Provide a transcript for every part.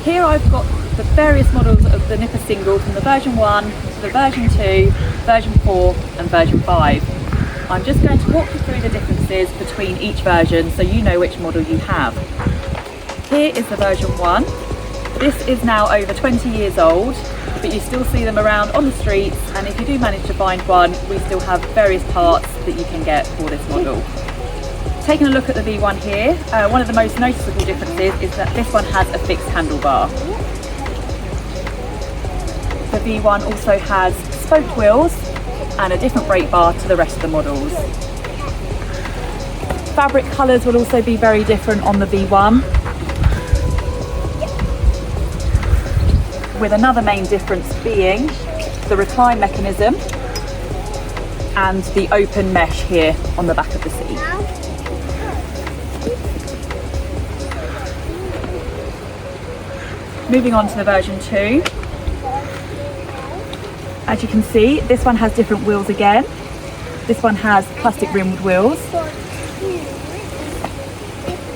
Here I've got the various models of the Nipper single from the version 1 to the version 2, version 4 and version 5. I'm just going to walk you through the differences between each version so you know which model you have. Here is the version 1. This is now over 20 years old, but you still see them around on the streets, and if you do manage to find one, we still have various parts that you can get for this model. Taking a look at the V1 here, one of the most noticeable differences is that this one has a fixed handlebar. The V1 also has spoked wheels and a different brake bar to the rest of the models. Fabric colours will also be very different on the V1, with another main difference being the recline mechanism and the open mesh here on the back of the seat. Moving on to the version 2. As you can see, this one has different wheels again. This one has plastic rimmed wheels.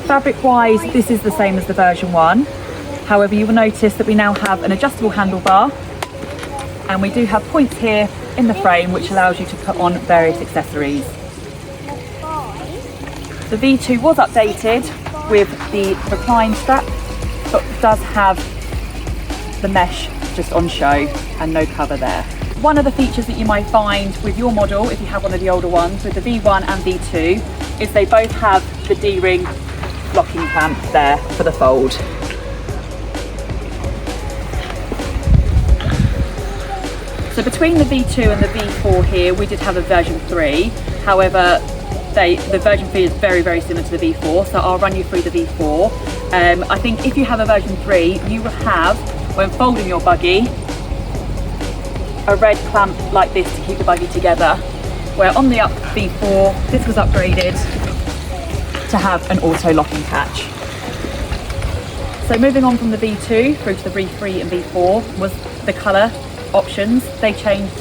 Fabric wise, this is the same as the version 1. However, you will notice that we now have an adjustable handlebar, and we do have points here in the frame which allows you to put on various accessories. The V2 was updated with the recline strap, but does have the mesh just on show and no cover there. One of the features that you might find with your model, if you have one of the older ones, with the V1 and V2, is they both have the D-ring locking clamp there for the fold. So between the V2 and the V4 here, we did have a version 3. However, the version 3 is very, very similar to the V4, so I'll run you through the V4. I think if you have a version 3, you will have, when folding your buggy, a red clamp like this to keep the buggy together, where on the V4 this was upgraded to have an auto locking catch. So moving on from the V2 through to the V3 and V4 was the colour options. They changed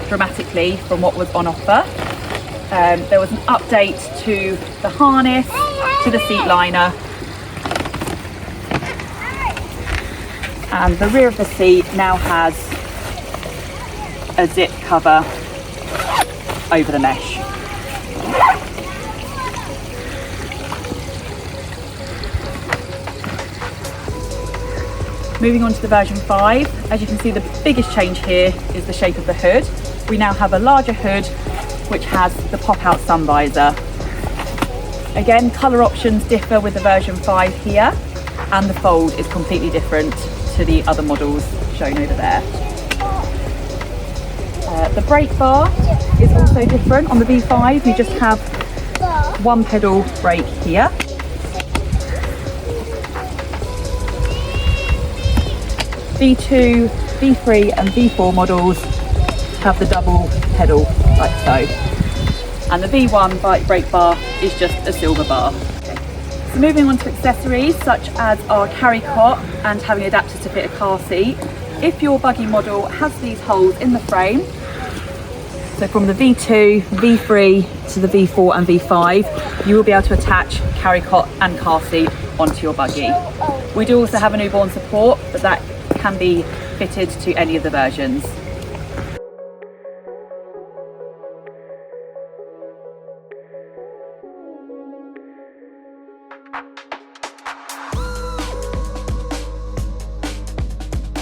dramatically from what was on offer. There was an update to the harness, to the seat liner, and the rear of the seat now has a zip cover over the mesh. Moving on to the version 5, as you can see, the biggest change here is the shape of the hood. We now have a larger hood which has the pop-out sun visor. Again, colour options differ with the version 5 here, and the fold is completely different to the other models shown over there. The brake bar is also different. On the V5 you just have one pedal brake here. V2, V3 and V4 models have the double pedal like so. And the V1 brake bar is just a silver bar. So moving on to accessories such as our carry cot and having adapters to fit a car seat. If your buggy model has these holes in the frame, so from the V2, V3 to the V4 and V5, you will be able to attach carry cot and car seat onto your buggy. We do also have a newborn support, but that can be fitted to any of the versions.